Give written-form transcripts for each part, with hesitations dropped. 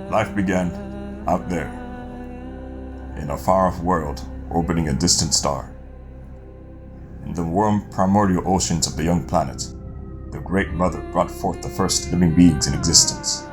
Life began out there, in a far-off world orbiting a distant star. In the warm primordial oceans of the young planet, the Great Mother brought forth the first living beings in existence.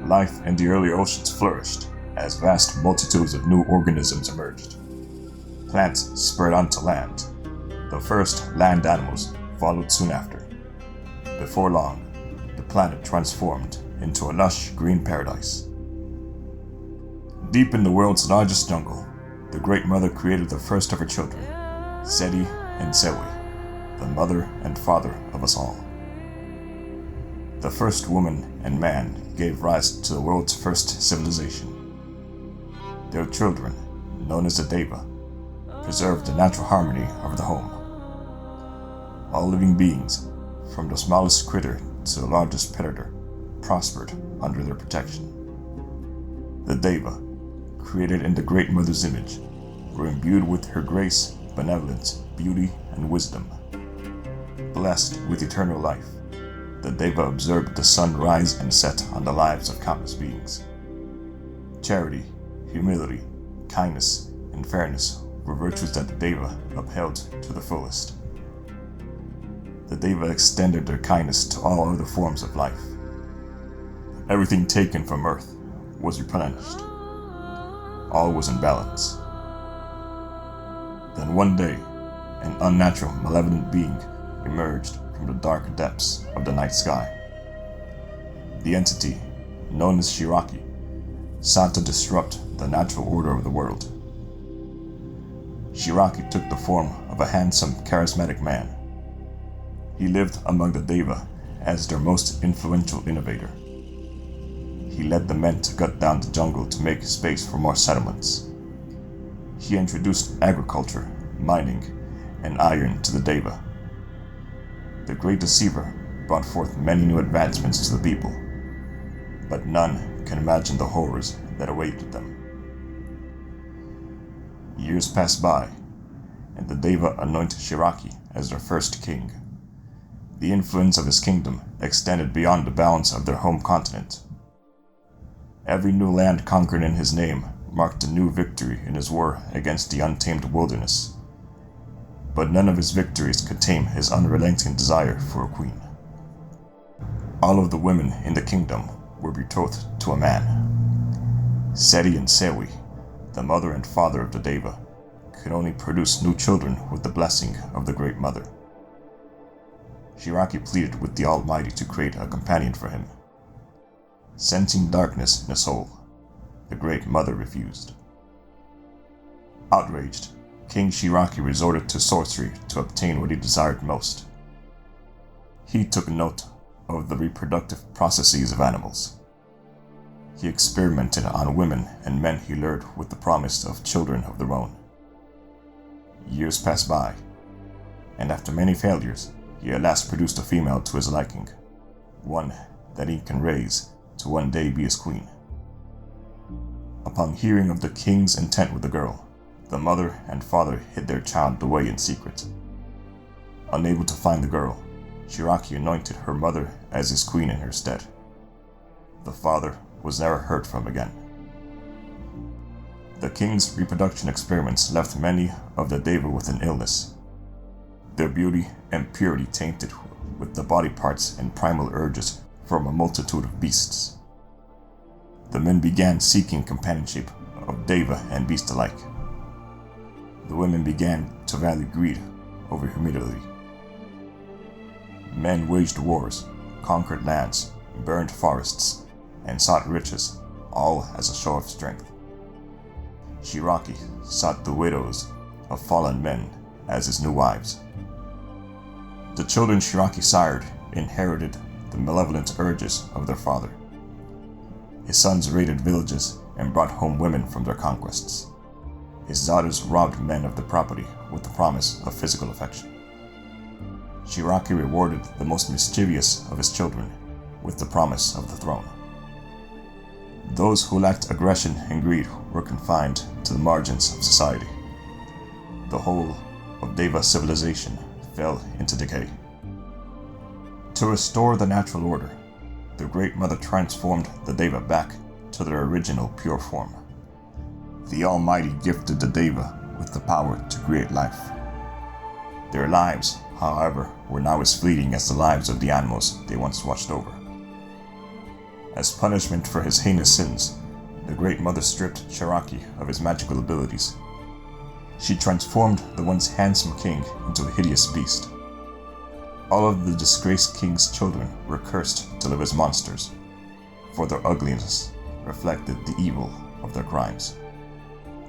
Life in the early oceans flourished as vast multitudes of new organisms emerged. Plants spurred onto land. The first land animals followed soon after. Before long, the planet transformed into a lush green paradise. Deep in the world's largest jungle, the Great Mother created the first of her children, Seti and Sewi, the mother and father of us all. The first woman and man gave rise to the world's first civilization. Their children, known as the Deva, preserved the natural harmony of the home. All living beings, from the smallest critter to the largest predator, prospered under their protection. The Deva, created in the Great Mother's image, were imbued with her grace, benevolence, beauty, and wisdom. Blessed with eternal life, the Deva observed the sun rise and set on the lives of countless beings. Charity, humility, kindness, and fairness were virtues that the Deva upheld to the fullest. The Deva extended their kindness to all other forms of life. Everything taken from Earth was replenished. All was in balance. Then one day, an unnatural, malevolent being emerged from the dark depths of the night sky. The entity, known as Shiraki, sought to disrupt the natural order of the world. Shiraki took the form of a handsome, charismatic man. He lived among the Deva as their most influential innovator. He led the men to cut down the jungle to make space for more settlements. He introduced agriculture, mining, and iron to the Deva. The Great Deceiver brought forth many new advancements to the people, but none can imagine the horrors that awaited them. Years passed by, and the Deva anointed Shiraki as their first king. The influence of his kingdom extended beyond the bounds of their home continent. Every new land conquered in his name marked a new victory in his war against the untamed wilderness. But none of his victories could tame his unrelenting desire for a queen. All of the women in the kingdom were betrothed to a man. Seti and Sewi, the mother and father of the Deva, could only produce new children with the blessing of the Great Mother. Shiraki pleaded with the Almighty to create a companion for him. Sensing darkness in his soul, the Great Mother refused. Outraged, King Shiraki resorted to sorcery to obtain what he desired most. He took note of the reproductive processes of animals. He experimented on women and men he lured with the promise of children of their own. Years passed by, and after many failures, he at last produced a female to his liking, one that he can raise to one day be his queen. Upon hearing of the king's intent with the girl, the mother and father hid their child away in secret. Unable to find the girl, Shiraki anointed her mother as his queen in her stead. The father was never heard from again. The king's reproduction experiments left many of the Deva with an illness. Their beauty and purity tainted with the body parts and primal urges from a multitude of beasts. The men began seeking companionship of Deva and beast alike. The women began to value greed over humility. Men waged wars, conquered lands, burned forests, and sought riches, all as a show of strength. Shiraki sought the widows of fallen men as his new wives. The children Shiraki sired inherited the malevolent urges of their father. His sons raided villages and brought home women from their conquests. His daughters robbed men of their property with the promise of physical affection. Shiraki rewarded the most mischievous of his children with the promise of the throne. Those who lacked aggression and greed were confined to the margins of society. The whole of Deva civilization fell into decay. To restore the natural order, the Great Mother transformed the Deva back to their original pure form. The Almighty gifted the Deva with the power to create life. Their lives, however, were now as fleeting as the lives of the animals they once watched over. As punishment for his heinous sins, the Great Mother stripped Cherokee of his magical abilities. She transformed the once handsome king into a hideous beast. All of the disgraced king's children were cursed to live as monsters, for their ugliness reflected the evil of their crimes.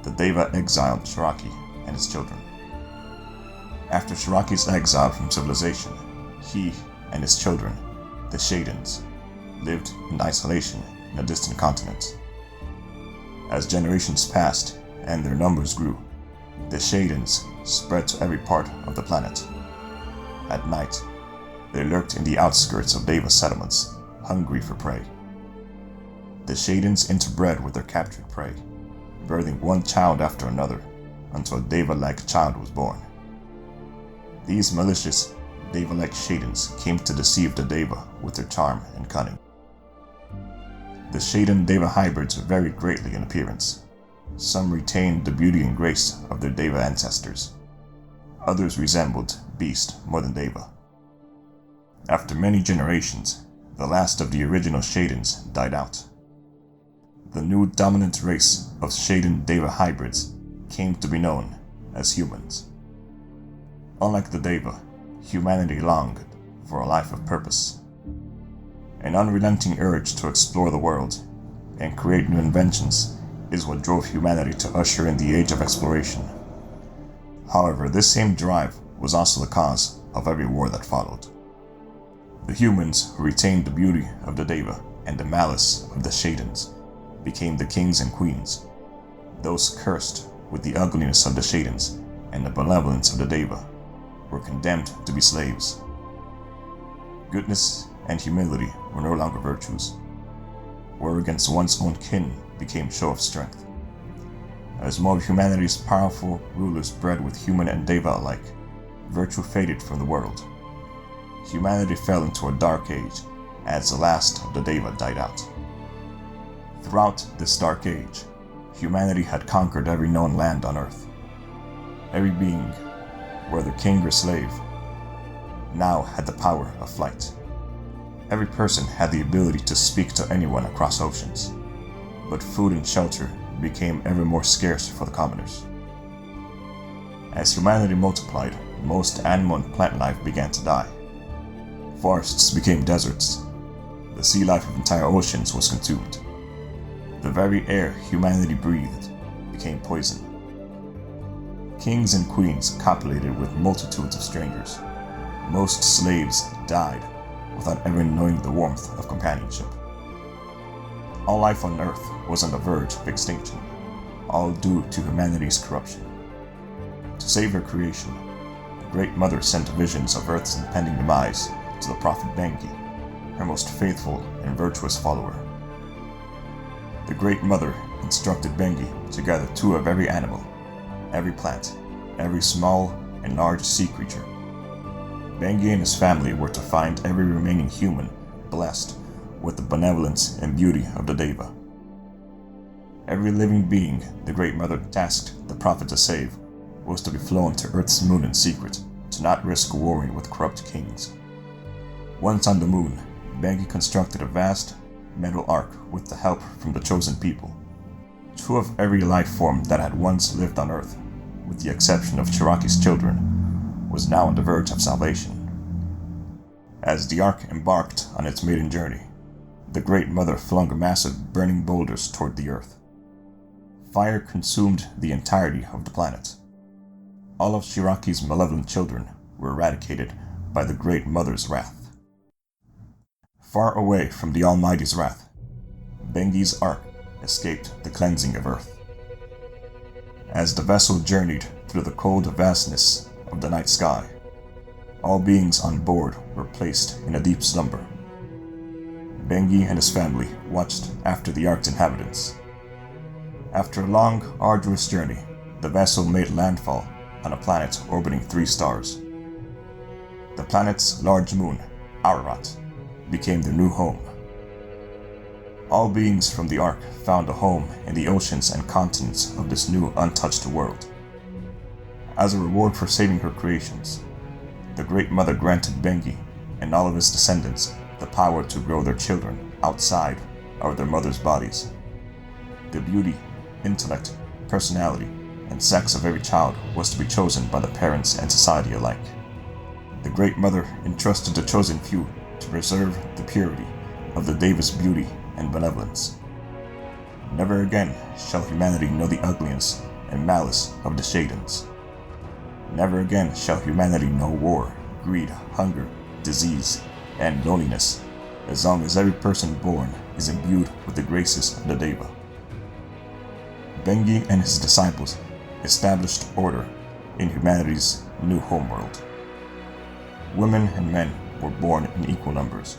The Deva exiled Cherokee and his children. After Cherokee's exile from civilization, he and his children, the Shadens, lived in isolation in a distant continent. As generations passed and their numbers grew, the Shadens spread to every part of the planet. At night, they lurked in the outskirts of Deva settlements, hungry for prey. The Shadens interbred with their captured prey, birthing one child after another until a Deva-like child was born. These malicious, Deva-like Shadens came to deceive the Deva with their charm and cunning. The Shaden-Deva hybrids varied greatly in appearance. Some retained the beauty and grace of their Deva ancestors. Others resembled beast more than Deva. After many generations, the last of the original Shadens died out. The new dominant race of Shaden-Deva hybrids came to be known as humans. Unlike the Deva, humanity longed for a life of purpose. An unrelenting urge to explore the world and create new inventions is what drove humanity to usher in the age of exploration. However, this same drive was also the cause of every war that followed. The humans who retained the beauty of the Deva and the malice of the Shadens became the kings and queens. Those cursed with the ugliness of the Shadens and the benevolence of the Deva were condemned to be slaves. Goodness and humility were no longer virtues. War against one's own kin became show of strength. As more of humanity's powerful rulers bred with human and Deva alike, virtue faded from the world. Humanity fell into a dark age as the last of the Deva died out. Throughout this dark age, humanity had conquered every known land on Earth. Every being, whether king or slave, now had the power of flight. Every person had the ability to speak to anyone across oceans, but food and shelter became ever more scarce for the commoners. As humanity multiplied, most animal and plant life began to die. Forests became deserts. The sea life of entire oceans was consumed. The very air humanity breathed became poison. Kings and queens copulated with multitudes of strangers. Most slaves died without ever knowing the warmth of companionship. All life on Earth was on the verge of extinction, all due to humanity's corruption. To save her creation, the Great Mother sent visions of Earth's impending demise to the prophet Bengi, her most faithful and virtuous follower. The Great Mother instructed Bengi to gather two of every animal, every plant, every small and large sea creature. Bengi and his family were to find every remaining human blessed with the benevolence and beauty of the Deva. Every living being the Great Mother tasked the prophet to save was to be flown to Earth's moon in secret to not risk warring with corrupt kings. Once on the moon, Bengi constructed a vast metal ark with the help from the chosen people. Two of every life form that had once lived on Earth, with the exception of Cherokee's children, was now on the verge of salvation. As the ark embarked on its maiden journey, the Great Mother flung massive burning boulders toward the Earth. Fire consumed the entirety of the planet. All of Cherokee's malevolent children were eradicated by the Great Mother's wrath. Far away from the Almighty's wrath, Bengi's ark escaped the cleansing of Earth. As the vessel journeyed through the cold vastness of the night sky, all beings on board were placed in a deep slumber. Bengi and his family watched after the ark's inhabitants. After a long, arduous journey, the vessel made landfall on a planet orbiting 3 stars. The planet's large moon, Ararat, became their new home. All beings from the Ark found a home in the oceans and continents of this new untouched world. As a reward for saving her creations, the Great Mother granted Bengi and all of his descendants the power to grow their children outside of their mother's bodies. The beauty, intellect, personality, and sex of every child was to be chosen by the parents and society alike. The Great Mother entrusted the chosen few to preserve the purity of the Deva's beauty and benevolence. Never again shall humanity know the ugliness and malice of the Shadens. Never again shall humanity know war, greed, hunger, disease, and loneliness, as long as every person born is imbued with the graces of the Deva. Bengi and his disciples established order in humanity's new homeworld. Women and men were born in equal numbers.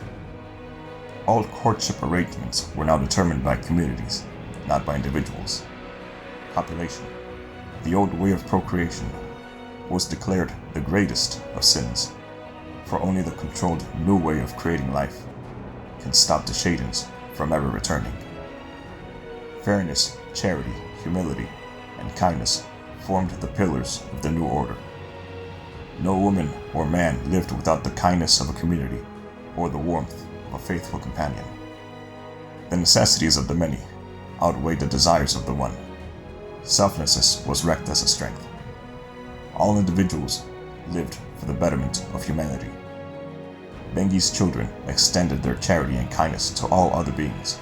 All courtship arrangements were now determined by communities, not by individuals. Population, the old way of procreation, was declared the greatest of sins, for only the controlled new way of creating life can stop the Shadens from ever returning. Fairness, charity, humility, and kindness formed the pillars of the new order. No woman or man lived without the kindness of a community or the warmth of a faithful companion. The necessities of the many outweighed the desires of the one. Selflessness was wrecked as a strength. All individuals lived for the betterment of humanity. Bengi's children extended their charity and kindness to all other beings.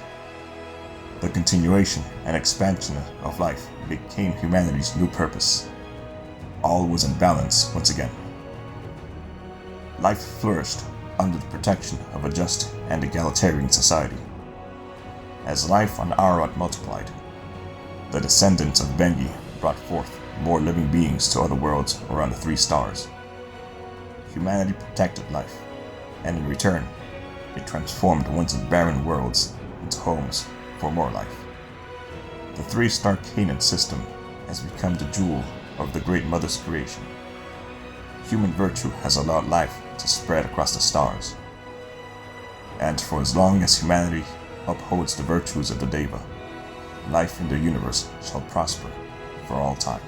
The continuation and expansion of life became humanity's new purpose. All was in balance once again. Life flourished under the protection of a just and egalitarian society. As life on Ararat multiplied, the descendants of Bengi brought forth more living beings to other worlds around the 3 stars. Humanity protected life, and in return, it transformed once barren worlds into homes for more life. The 3-star Canaan system has become the jewel of the Great Mother's creation. Human virtue has allowed life to spread across the stars. And for as long as humanity upholds the virtues of the Deva, life in the universe shall prosper for all time.